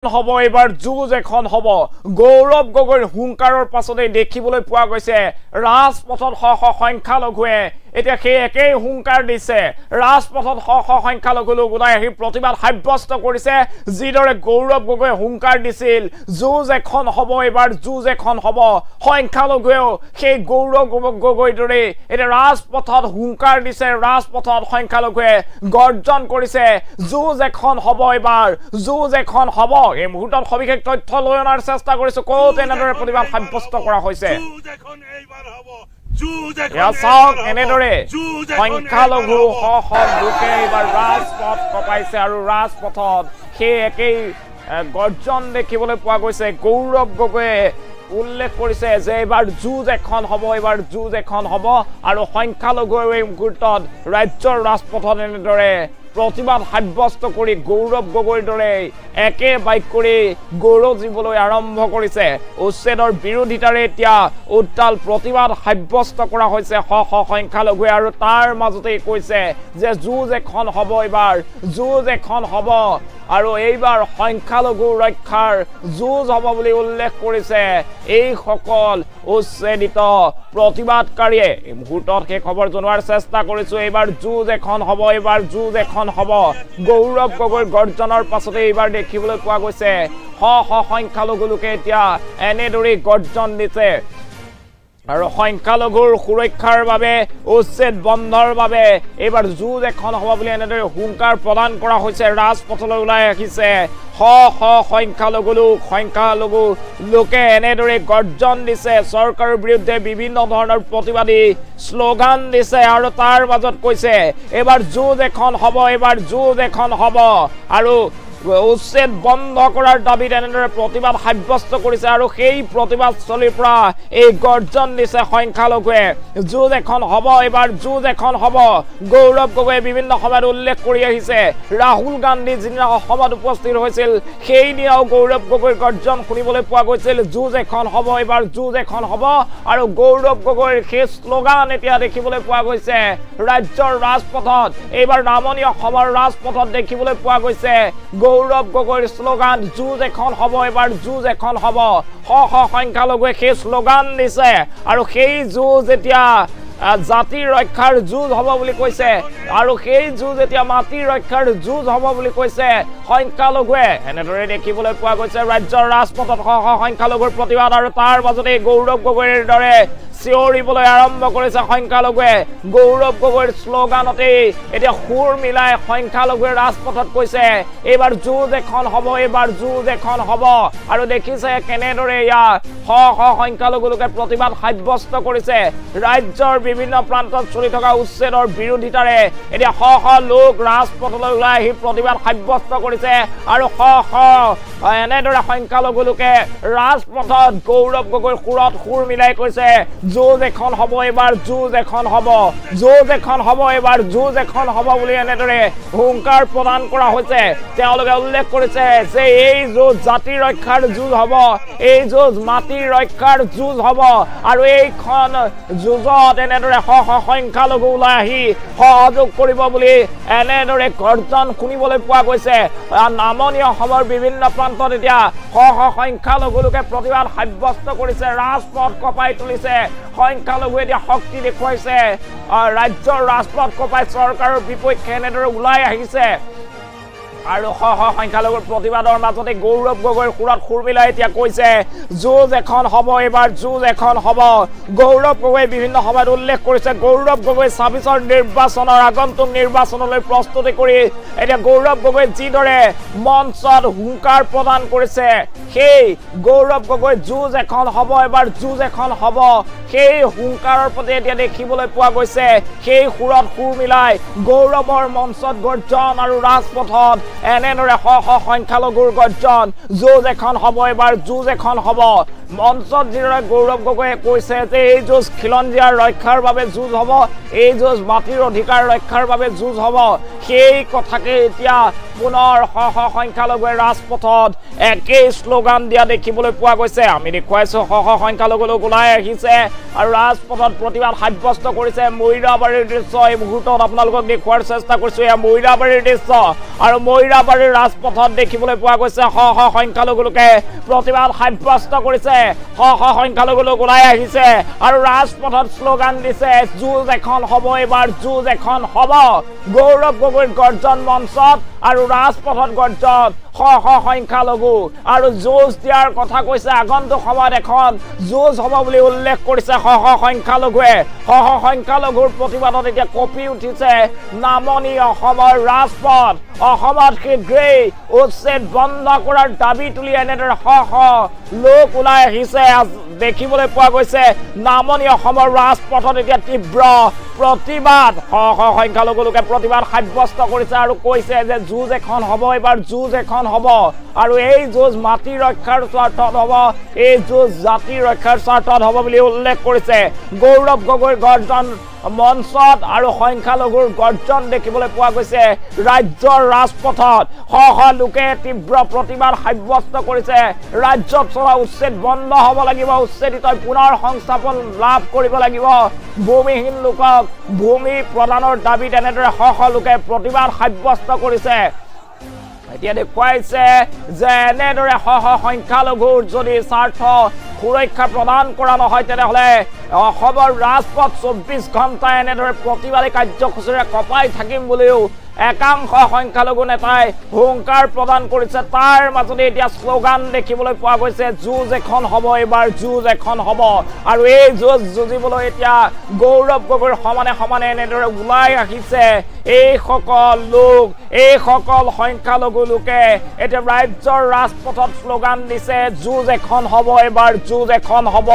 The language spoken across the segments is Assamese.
হব এবাৰ যুঁজ এখন হব গৌৰৱ গগৈৰ হুংকাৰৰ পাছতে দেখিবলৈ পোৱা গৈছে ৰাজপথত সংখ্যালঘুৱে এতিয়া সেই একেই হুংকাৰ দিছে ৰাজপথত সংখ্যালঘু লোক ওলাই আহি প্ৰতিবাদ সাব্যস্ত কৰিছে যিদৰে গৌৰৱ গগৈ হুংকাৰ দিছিল যুঁজ এখন হব এবাৰ যুঁজ এখন হব সংখ্যালঘুৱেও সেই গৌৰৱ গগৈৰ দৰে এতিয়া ৰাজপথত হুংকাৰ দিছে ৰাজপথত সংখ্যালঘুৱে গৰ্জন কৰিছে যুঁজ এখন হব এবাৰ যুঁজ এখন হব এই মুহূৰ্তত সবিশেষ তথ্য লৈ অনাৰ চেষ্টা কৰিছো কোত এনেদৰে প্ৰতিবাদ সাব্যস্ত কৰা হৈছে এনেদৰে সংখ্যালঘু লোকে এইবাৰ ৰাজপথ কপাইছে আৰু ৰাজপথত সেই একেই গৰ্জন দেখিবলৈ পোৱা গৈছে গৌৰৱ গগৈয়ে উল্লেখ কৰিছে যে এবাৰ যুঁজ এখন হব এবাৰ যুঁজ এখন হব আৰু সংখ্যালঘুৱে এই মুহূৰ্তত ৰাজ্যৰ ৰাজপথত এনেদৰে প্ৰতিবাদ সাব্যস্ত কৰি গৌৰৱ গগৈৰ দৰে একে বাইক কৰি গৌৰৱ জীৱলৈ আৰম্ভ কৰিছে উচ্ছেদৰ বিৰোধিতাৰে এতিয়া উত্তাল প্ৰতিবাদ সাব্যস্ত কৰা হৈছে সংখ্যালঘুৱে আৰু তাৰ মাজতে কৈছে যে যুঁজ এখন হব এবাৰ যুঁজ এখন হব আৰু এইবাৰ সংখ্যালঘু ৰক্ষাৰ যুঁজ হব বুলি উল্লেখ কৰিছে এই সকল উচ্ছেদিত প্ৰতিবাদকাৰীয়ে এই মুহূৰ্তত সেই খবৰ জনোৱাৰ চেষ্টা কৰিছো এইবাৰ যুঁজ এখন হব এইবাৰ যুঁজ এখন হব গৌৰৱ গগৈৰ গৰ্জনৰ পাছতে এইবাৰ দেখিবলৈ পোৱা গৈছে সংখ্যালঘু লোকে এতিয়া এনেদৰে গৰ্জন দিছে আৰু সংখ্যালঘুৰ সুৰক্ষাৰ বাবে উচ্ছেদ বন্ধৰ বাবে এইবাৰ যুঁজ এখন হব বুলি এনেদৰে হুংকাৰ প্ৰদান কৰা হৈছে ৰাজপথলৈ ওলাই আহিছে সংখ্যালঘু লোকে এনেদৰে গৰ্জন দিছে চৰকাৰৰ বিৰুদ্ধে বিভিন্ন ধৰণৰ প্ৰতিবাদী শ্লোগান দিছে আৰু তাৰ মাজত কৈছে এইবাৰ যুঁজ এখন হব এইবাৰ যুঁজ এখন হব আৰু উচ্ছেদ বন্ধ কৰাৰ দাবীত এনেদৰে প্ৰতিবাদ সাব্যস্ত কৰিছে আৰু সেই প্ৰতিবাদস্থলীৰ পৰা এই গৰ্জন দিছে সংখ্যালঘুৱে যুঁজ এখন হব এইবাৰ যুঁজ এখন হব গৌৰৱ গগৈয়ে বিভিন্ন সময়ত উল্লেখ কৰি আহিছে ৰাহুল গান্ধী যিদিনা অসমত উপস্থিত হৈছিল সেইদিনাও গৌৰৱ গগৈৰ গৰ্জন শুনিবলৈ পোৱা গৈছিল যুঁজ এখন হব এইবাৰ যুঁজ এখন হব আৰু গৌৰৱ গগৈৰ সেই শ্লোগান এতিয়া দেখিবলৈ পোৱা গৈছে ৰাজ্যৰ ৰাজপথত এইবাৰ নামনি অসমৰ ৰাজপথত দেখিবলৈ পোৱা গৈছে গৌৰৱ গগৈৰ শ্লোগান যুঁজ এখন হব এবাৰ যুঁজ এখন হব সংখ্যালঘুৱে সেই শ্লোগান দিছে আৰু সেই যুঁজ এতিয়া জাতিৰ ৰক্ষাৰ যুঁজ হব বুলি কৈছে আৰু সেই যুঁজ এতিয়া মাটিৰ ৰক্ষাৰ যুঁজ হব বুলি কৈছে সংখ্যালঘুৱে এনেদৰে দেখিবলৈ পোৱা গৈছে ৰাজ্যৰ ৰাজপথত সংখ্যালঘুৰ প্ৰতিবাদ আৰু তাৰ মাজতে গৌৰৱ গগৈৰ দৰে চিঞৰিবলৈ আৰম্ভ কৰিছে সংখ্যালঘুৱে গৌৰৱ গগৈৰ শ্লোগানতে এতিয়া সুৰ মিলাই সংখ্যালঘুৱে ৰাজপথত কৈছে এইবাৰ যুঁজ এখন হব এইবাৰ যুঁজ এখন হব আৰু দেখিছে কেনেদৰে ইয়াৰ সংখ্যালঘু লোকে প্ৰতিবাদ সাব্যস্ত কৰিছে ৰাজ্যৰ বিভিন্ন প্ৰান্তত চলি থকা উচ্ছেদৰ বিৰোধিতাৰে এতিয়া লোক ৰাজপথলৈ ওলাই আহি প্ৰতিবাদ সাব্যস্ত কৰিছে আৰু এনেদৰে সংখ্যালঘু লোকে ৰাজপথত গৌৰৱ গগৈৰ সুৰত সুৰ মিলাই কৈছে যুঁজ এখন হব এইবাৰ যুঁজ এখন হব যুঁজ এখন হব এইবাৰ যুঁজ এখন হব বুলি এনেদৰে হুংকাৰ প্ৰদান কৰা হৈছে তেওঁলোকে উল্লেখ কৰিছে যে এই যুঁজ জাতিৰ ৰক্ষাৰ যুঁজ হব এই যুঁজ মাটিৰ ৰক্ষাৰ যুঁজ হব আৰু এইখন যুঁজত এনেদৰে সংখ্যালঘু ওলাই আহি সহযোগ কৰিব বুলি এনেদৰে গৰ্জন শুনিবলৈ পোৱা গৈছে নামনি অসমৰ বিভিন্ন প্ৰান্তত এতিয়া সংখ্যালঘু লোকে প্ৰতিবাদ সাব্যস্ত কৰিছে ৰাজপথ কপাই তুলিছে সংখ্যালঘুৱে এতিয়া শক্তি দেখুৱাইছে ৰাজ্যৰ ৰাজপথ কপাই চৰকাৰৰ বিপক্ষে এনেদৰে ওলাই আহিছে আৰু সংখ্যালঘুৰ প্ৰতিবাদৰ মাজতে গৌৰৱ গগৈৰ সুৰত সুৰ মিলাই এতিয়া কৈছে যুঁজ এখন হব এইবাৰ যুঁজ এখন হব গৌৰৱ গগৈয়ে বিভিন্ন সময়ত উল্লেখ কৰিছে গৌৰৱ গগৈ ২৬ৰ নিৰ্বাচনৰ আগন্তুক নিৰ্বাচনলৈ প্ৰস্তুতি কৰি এতিয়া গৌৰৱ গগৈ যিদৰে মঞ্চত হুংকাৰ প্ৰদান কৰিছে সেই গৌৰৱ গগৈ যুঁজ এখন হব এবাৰ যুঁজ এখন হব সেই হুংকাৰৰ প্ৰতি এতিয়া দেখিবলৈ পোৱা গৈছে সেই সুৰত সুৰ মিলাই গৌৰৱৰ মঞ্চত গৰ্জন আৰু ৰাজপথত এনেদৰে সংখ্যালঘুৰ গৰ্জন যুঁজ এখন হব এবাৰ যুঁজ এখন হব মঞ্চত যিদৰে গৌৰৱ গগৈয়ে কৈছে যে এই যুঁজ খিলঞ্জীয়াৰ ৰক্ষাৰ বাবে যুঁজ হব এই যুঁজ মাটিৰ অধিকাৰ ৰক্ষাৰ বাবে যুঁজ হব সেই কথাকে এতিয়া পুনৰ সংখ্যালঘুৱে ৰাজপথত একেই শ্লোগান দিয়া দেখিবলৈ পোৱা গৈছে আমি দেখুৱাইছো সংখ্যালঘু লোক ওলাই আহিছে আৰু ৰাজপথত প্ৰতিবাদ সাব্যস্ত কৰিছে মৈৰাবাৰীৰ দৃশ্য এই মুহূৰ্তত আপোনালোকক দেখুৱাৰ চেষ্টা কৰিছো এয়া মৈৰাবাৰীৰ দৃশ্য আৰু মৈৰাবাৰীৰ ৰাজপথত দেখিবলৈ পোৱা গৈছে সংখ্যালঘু লোকে প্ৰতিবাদ সাব্যস্ত কৰিছে সংখ্যালঘু লোক ওলাই আহিছে আৰু ৰাজপথত শ্লোগান দিছে যুঁজ এখন হ'ব এবাৰ যুঁজ এখন হ'ব গৌৰৱ গগৈৰ গৰ্জন মঞ্চত আৰু ৰাজপথত গৰ্জন সংখ্যালঘু আৰু যুঁজ দিয়াৰ কথা কৈছে আগন্তুক সময়ত এখন যুঁজ হ'ব বুলি উল্লেখ কৰিছে সংখ্যালঘুৱে সংখ্যালঘুৰ প্ৰতিবাদত এতিয়া কঁপি উঠিছে নামনি অসমৰ ৰাজপথ অসমত শীঘ্ৰেই উচ্ছেদ বন্ধ কৰাৰ দাবী তুলি এনেদৰে লোক ওলাই আহিছে দেখিবলৈ পোৱা গৈছে নামনি অসমৰ ৰাজপথত এতিয়া তীব্ৰ প্ৰতিবাদ সংখ্যালঘু লোকে প্ৰতিবাদ সাব্যস্ত কৰিছে আৰু কৈছে যে যুঁজ এখন হ'ব এবাৰ যুঁজ এখন হ'ব আৰু এই যুঁজ মাটি ৰক্ষাৰ স্বাৰ্থত হ'ব এই যুঁজ জাতি ৰক্ষাৰ স্বাৰ্থত হ'ব বুলি উল্লেখ কৰিছে গৌৰৱ গগৈৰ গৰ্জন মঞ্চত আৰু সংখ্যালঘুৰ গৰ্জন দেখিবলৈ পোৱা গৈছে ৰাজ্যৰ ৰাজপথত লোকে তীব্ৰ প্ৰতিবাদ সাব্যস্ত কৰিছে ৰাজ্যত চলা উচ্ছেদ বন্ধ হ'ব লাগিব উচ্ছেদিত পুনৰ সংস্থাপন লাভ কৰিব লাগিব ভূমিহীন লোকক ভূমি প্ৰদানৰ দাবীত এনেদৰে লোকে প্ৰতিবাদ সাব্যস্ত কৰিছে এতিয়া দেখুৱাইছে যে এনেদৰে সংখ্যালঘুৰ যদি স্বাৰ্থ সুৰক্ষা প্ৰদান কৰা নহয় তেনেহ'লে অসমৰ ৰাজপথ 24 ঘণ্টা এনেদৰে প্ৰতিবাদী কাৰ্যসূচীৰে কঁপাই থাকিম বুলিও একাংশ সংখ্যালঘু নেতাই হুংকাৰ প্ৰদান কৰিছে তাৰ মাজতে এতিয়া শ্লোগান দেখিবলৈ পোৱা গৈছে যুঁজ এখন হ'ব এবাৰ যুঁজ এখন হ'ব আৰু এই যুঁজ যুঁজিবলৈ এতিয়া গৌৰৱ গগৈৰ সমানে সমানে এনেদৰে ওলাই আহিছে এই সকল লোক এই সকল সংখ্যালঘু লোকে এতিয়া ৰাজ্যৰ ৰাজপথত শ্লোগান দিছে যুঁজ এখন হ'ব এবাৰ যুঁজ এখন হ'ব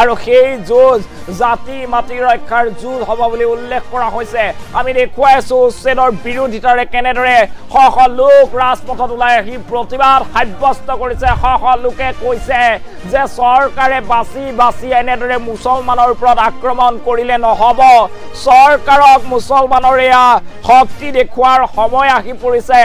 আৰু সেই যুঁজ জাতি মাটি ৰক্ষাৰ যুঁজ হ'ব বুলি উল্লেখ কৰা হৈছে আমি দেখুৱাইছো উচ্ছেদৰ বিৰোধিতাৰে কেনেদৰে লোক ৰাজপথত ওলাই আহি প্ৰতিবাদ সাব্যস্ত কৰিছে লোকে কৈছে যে চৰকাৰে বাছি বাছি এনেদৰে মুছলমানৰ ওপৰত আক্ৰমণ কৰিলে নহ'ব চৰকাৰক মুছলমানৰ এয়া শক্তি দেখুৱাৰ সময় আহি পৰিছে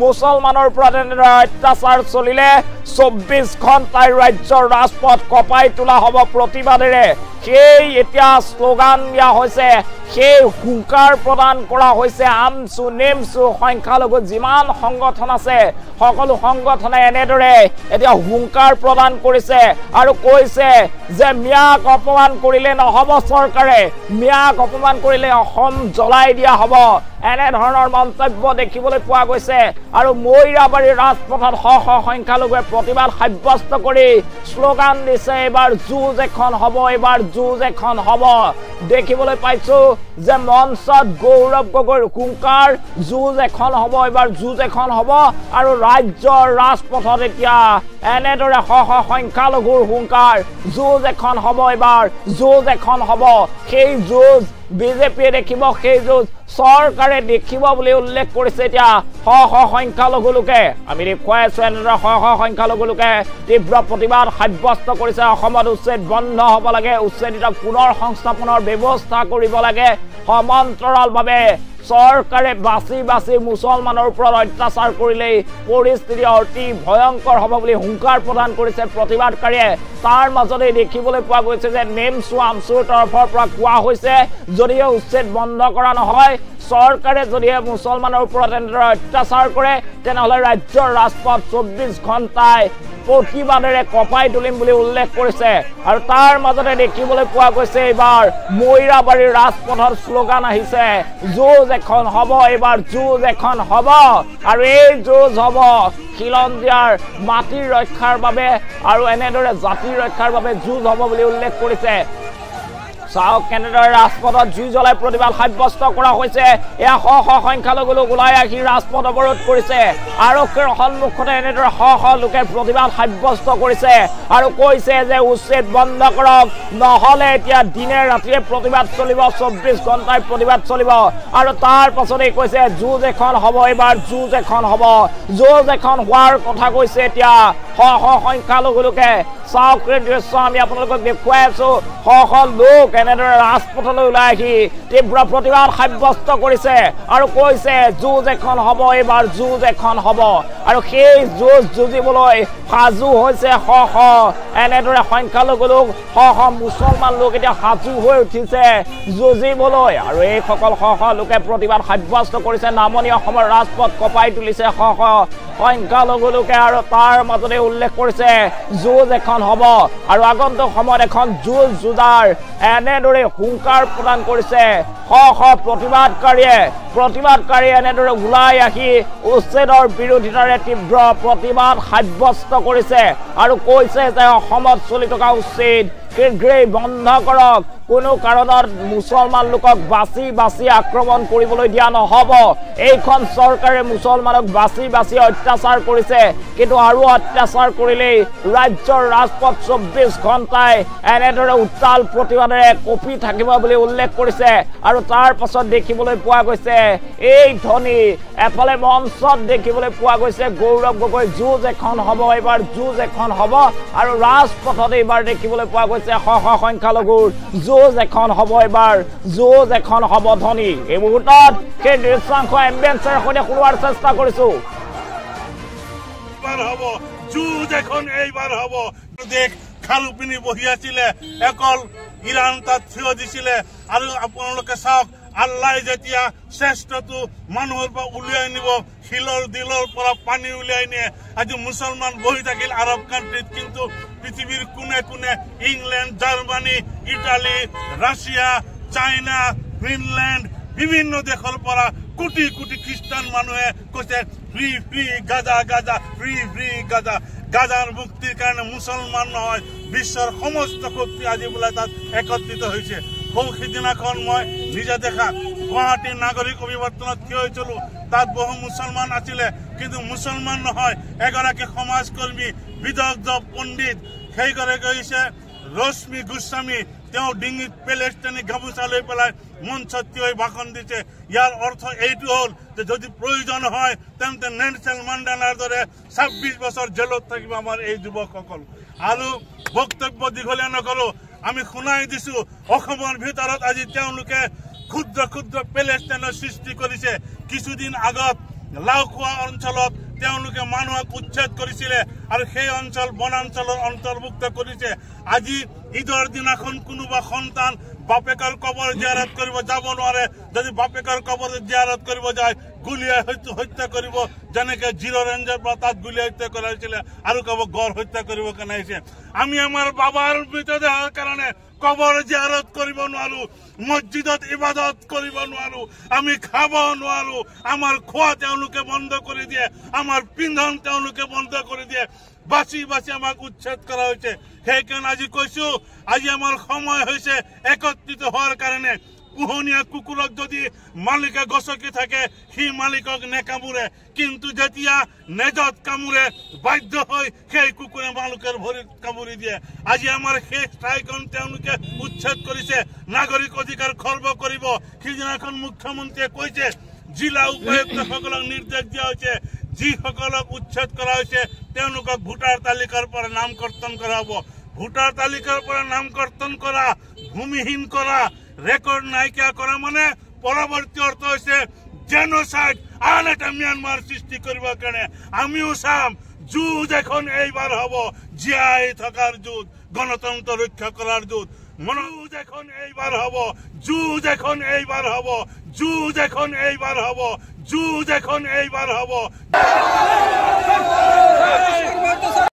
মুছলমানৰ ওপৰত এনেদৰে অত্যাচাৰ চলিলে 24 ঘণ্টাই ৰাজ্যৰ ৰাজপথ কঁপাই তোলা হ'ব প্ৰতিবাদেৰে সেই এতিয়া শ্লোগান দিয়া হৈছে সেই হুংকাৰ প্ৰদান কৰা হৈছে আমচু নেমচু সংখ্যালঘু যিমান সংগঠন আছে সকলো সংগঠনে এনেদৰে এতিয়া হুংকাৰ প্ৰদান কৰিছে আৰু কৈছে যে মিয়াক অপমান কৰিলে নহ'ব চৰকাৰে মিয়াক অপমান কৰিলে অসম জ্বলাই দিয়া হ'ব এনে ধৰণৰ মন্তব্য দেখিবলৈ পোৱা গৈছে আৰু মৈৰাবাৰীৰ ৰাজপথত সংখ্যালঘুৱে প্ৰতিবাদ সাব্যস্ত কৰি শ্লোগান দিছে এবাৰ যুঁজ এখন হ'ব এবাৰ যুঁজ এখন হ'ব দেখিবলৈ পাইছো যে মঞ্চত গৌৰৱ গগৈৰ হুংকাৰ যুঁজ এখন হ'ব এবাৰ যুঁজ এখন হ'ব আৰু ৰাজ্যৰ ৰাজপথত এতিয়া এনেদৰে সংখ্যালঘুৰ হুংকাৰ যুঁজ এখন হ'ব এবাৰ যুঁজ এখন হ'ব সেই যুঁজ বিজেপিয়ে দেখিব সেই যুঁজ চৰকাৰে দেখিব বুলি উল্লেখ কৰিছে এতিয়া সংখ্যালঘু লোকে আমি দেখুৱাই আছো এনেদৰে সংখ্যালঘু লোকে তীব্ৰ প্ৰতিবাদ সাব্যস্ত কৰিছে অসমত উচ্ছেদ বন্ধ হ'ব লাগে উচ্ছেদিত পুনৰ সংস্থাপনৰ ব্যৱস্থা কৰিব লাগে সমান্তৰালভাৱে চৰকাৰে বাছি বাছি মুছলমানৰ ওপৰত অত্যাচাৰ কৰিলেই পৰিস্থিতি অতি ভয়ংকৰ হ'ব বুলি হুংকাৰ প্ৰদান কৰিছে প্ৰতিবাদকাৰীয়ে তাৰ মাজতে দেখিবলৈ পোৱা গৈছে যে নেমচু আমচুৰ তৰফৰ পৰা কোৱা হৈছে যদিও উচ্ছেদ বন্ধ কৰা নহয় চৰকাৰে যদিহে মুছলমানৰ ওপৰত এনেদৰে অত্যাচাৰ কৰে তেনেহ'লে ৰাজ্যৰ ৰাজপথ 24 ঘণ্টাই প্ৰতিবাদেৰে কঁপাই তুলিম বুলি উল্লেখ কৰিছে আৰু তাৰ মাজতে দেখিবলৈ পোৱা গৈছে এইবাৰ মৈৰাবাৰীৰ ৰাজপথৰ শ্লোগান আহিছে যুঁজ এখন হ'ব এইবাৰ যুঁজ এখন হ'ব আৰু এই যুঁজ হ'ব খিলঞ্জীয়াৰ মাটিৰ ৰক্ষাৰ বাবে আৰু এনেদৰে জাতিৰ ৰক্ষাৰ বাবে যুঁজ হ'ব বুলি উল্লেখ কৰিছে চাওক কেনেদৰে ৰাজপথত জুই জ্বলাই প্ৰতিবাদ সাব্যস্ত কৰা হৈছে এয়া সংখ্যালঘু লোক ওলাই আহি ৰাজপথ অৱৰোধ কৰিছে আৰক্ষীৰ সন্মুখতে এনেদৰে লোকে প্ৰতিবাদ সাব্যস্ত কৰিছে আৰু কৈছে যে উচ্ছেদ বন্ধ কৰক নহ'লে এতিয়া দিনে ৰাতিয়ে প্ৰতিবাদ চলিব 24 ঘণ্টাই প্ৰতিবাদ চলিব আৰু তাৰ পাছতে কৈছে যুঁজ এখন হ'ব এবাৰ যুঁজ এখন হ'ব যুঁজ এখন হোৱাৰ কথা কৈছে এতিয়া সংখ্যালঘু লোকে চাওক দৃশ্য আমি আপোনালোকক দেখুৱাই আছো লোক এনেদৰে ৰাজপথলৈ ওলাই আহি তীব্ৰ প্ৰতিবাদ সাব্যস্ত কৰিছে আৰু কৈছে যুঁজ এখন হ'ব এইবাৰ যুঁজ এখন হ'ব আৰু সেই যুঁজ যুঁজিবলৈ সাজু হৈছে এনেদৰে সংখ্যালঘু লোক মুছলমান লোক এতিয়া সাজু হৈ উঠিছে যুঁজিবলৈ আৰু এইসকল লোকে প্ৰতিবাদ সাব্যস্ত কৰিছে নামনি অসমৰ ৰাজপথ কঁপাই তুলিছে সংখ্যালঘু লোকে আৰু তাৰ মাজতে উল্লেখ কৰিছে যুঁজ এখন হ'ব আৰু আগন্তুক সময়ত এখন যুঁজ যুঁজাৰ এনেদৰে হুংকাৰ প্ৰদান কৰিছে প্ৰতিবাদকাৰীয়ে এনেদৰে ওলাই আহি উচ্ছেদৰ বিৰোধিতাৰে তীব্ৰ প্ৰতিবাদ সাব্যস্ত কৰিছে আৰু কৈছে যে অসমত চলি থকা উচ্ছেদ শীঘ্ৰেই বন্ধ কৰক কোনো কাৰণত মুছলমান লোকক বাছি বাছি আক্ৰমণ কৰিবলৈ দিয়া নহ'ব এইখন চৰকাৰে মুছলমানক বাছি বাছি অত্যাচাৰ কৰিছে কিন্তু আৰু অত্যাচাৰ কৰিলেই ৰাজ্যৰ ৰাজপথ 24 ঘণ্টাই এনেদৰে উত্তাল প্ৰতিবাদেৰে কঁপি থাকিব বুলি উল্লেখ কৰিছে আৰু তাৰ পাছত দেখিবলৈ পোৱা গৈছে এই ধ্বনি এফালে মঞ্চত দেখিবলৈ পোৱা গৈছে গৌৰৱ গগৈ যুঁজ এখন হ'ব এইবাৰ যুঁজ এখন হ'ব আৰু ৰাজপথত এইবাৰ দেখিবলৈ পোৱা গৈছে সংখ্যালঘুৰ যুঁজ এখন হ'ব এইবাৰ যুঁজ এখন হ'ব ধ্বনি এই মুহূৰ্তত সেই দৃশ্যাংশ এম্বেঞ্চৰ সৈতে শুনোৱাৰ চেষ্টা কৰিছো যুঁজ এখন এইবাৰ হ'ব দেশ খালুপিনি বহি আছিলে অকল ইৰাণ তাত থিয় দিছিলে আৰু আপোনালোকে চাওক আল্লাহ যেতিয়া শ্ৰেষ্ঠটো মানুহৰ পৰা উলিয়াই নিব শিলৰ দিলৰ পৰা পানী উলিয়াই নিয়ে আজি মুছলমান বহি থাকিল আৰৱ কাণ্ট্ৰিত কিন্তু পৃথিৱীৰ কোনে কোনে England Germany Italy Russia China Finland বিভিন্ন দেশৰ পৰা কোটি কোটি খ্ৰীষ্টান মানুহে কৈছে ফ্ৰী ফ্ৰী গাজা গাজা ফ্ৰী ফ্ৰী গাজা গাজাৰ মুক্তিৰ কাৰণে মুছলমান নহয় বিশ্বৰ সমস্ত শক্তি আজি বোলে তাত একত্ৰিত হৈছে সিদিনাখন মই নিজে দেখা গুৱাহাটীৰ নাগৰিক অভিৱৰ্তনত থিয় হৈছিলো তাত বহু মুছলমান আছিলে কিন্তু মুছলমান নহয় এগৰাকী সমাজকৰ্মী বিদগ্ধ পণ্ডিত সেইগৰাকী গৈছে ৰশ্মি গোস্বামী তেওঁ ডিঙিত পেলেষ্টাইনী গামোচা লৈ পেলাই মঞ্চত থিয় হৈ ভাষণ দিছে ইয়াৰ অৰ্থ এইটো হ'ল যে যদি প্ৰয়োজন হয় তেন্তে নেলছন মেণ্ডেলাৰ দৰে 26 বছৰ জেলত থাকিব আমাৰ এই যুৱকসকল আৰু বক্তব্য দীঘলীয়া নকৰো আমি শুনাই দিছো অসমৰ ভিতৰত আজি তেওঁলোকে ক্ষুদ্ৰ ক্ষুদ্ৰ পেলেষ্টাইনৰ সৃষ্টি কৰিছে কিছুদিন আগত লাওখোৱা অঞ্চলত তেওঁলোকে মানুহক উচ্ছেদ কৰিছিলে আৰু সেই অঞ্চল বনাঞ্চলৰ অন্তৰ্ভুক্ত কৰিছে আজি ঈদৰ দিনাখন কোনোবা সন্তান বাপেকৰ কবৰ জিয়াৰত কৰিব যাব নোৱাৰে যদি বাপেকৰ কবৰ জিয়াৰত কৰিব যায় গুলিয়াই হত্যা কৰিব যেনেকে জিৰ' ৰেঞ্জৰ পৰা তাত গুলিয়াই হত্যা কৰা হৈছিলে আৰু কব গড় হত্যা কৰিব কাৰণে আহিছে আমি আমাৰ বাবাৰ মৃতদেহৰ কাৰণে কবৰ জিয়াৰত কৰিব নোৱাৰো মছজিদত ইবাদত কৰিব নোৱাৰো আমি খাব নোৱাৰো আমাৰ খোৱা তেওঁলোকে বন্ধ কৰি দিয়ে আমাৰ পিন্ধন তেওঁলোকে বন্ধ কৰি দিয়ে বাছি বাছি আমাক উচ্ছেদ কৰা হৈছে সেইকাৰণে আজি কৈছো আজি আমাৰ সময় হৈছে একত্ৰিত হোৱাৰ কাৰণে পোহনীয়া কুকুৰক যদি মালিকে গছকি থাকে সি মালিকক নেকামুৰে কিন্তু যেতিয়া নেজত কামুৰে বাধ্য হৈ সেই কুকুৰে মালিকৰ ভৰিত কামুৰি দিয়ে আজি আমাৰ শেষ ঠাইখন তেওঁলোকে উচ্ছেদ কৰিছে নাগৰিক অধিকাৰ খৰ্ব কৰিব সিদিনাখন মুখ্যমন্ত্ৰীয়ে কৈছে জিলা উপায়ুক্তসকলক নিৰ্দেশ দিয়া হৈছে যিসকলক উচ্ছেদ কৰা হৈছে তেওঁলোকক ভোটাৰ তালিকাৰ পৰা নাম কৰ্তন কৰা হ'ব ভোটাৰ তালিকাৰ পৰা নাম কৰ্তন কৰা ভূমিহীন কৰা ৰেকৰ্ড নাইকিয়া কৰা মানে পৰৱৰ্তী অৰ্থ হৈছে জেনোসাইড আন এটা ম্যানমাৰ সৃষ্টি কৰিবৰ কাৰণে আমিও চাম যুঁজ এখন এইবাৰ হ'ব জীয়াই থকাৰ যুঁজ গণতন্ত্ৰ ৰক্ষা কৰাৰ যুঁজ মনোজ এখন এইবাৰ হ'ব যুঁজ এখন এইবাৰ হ'ব যুঁজ এখন এইবাৰ হ'ব যুঁজ এখন এইবাৰ হ'ব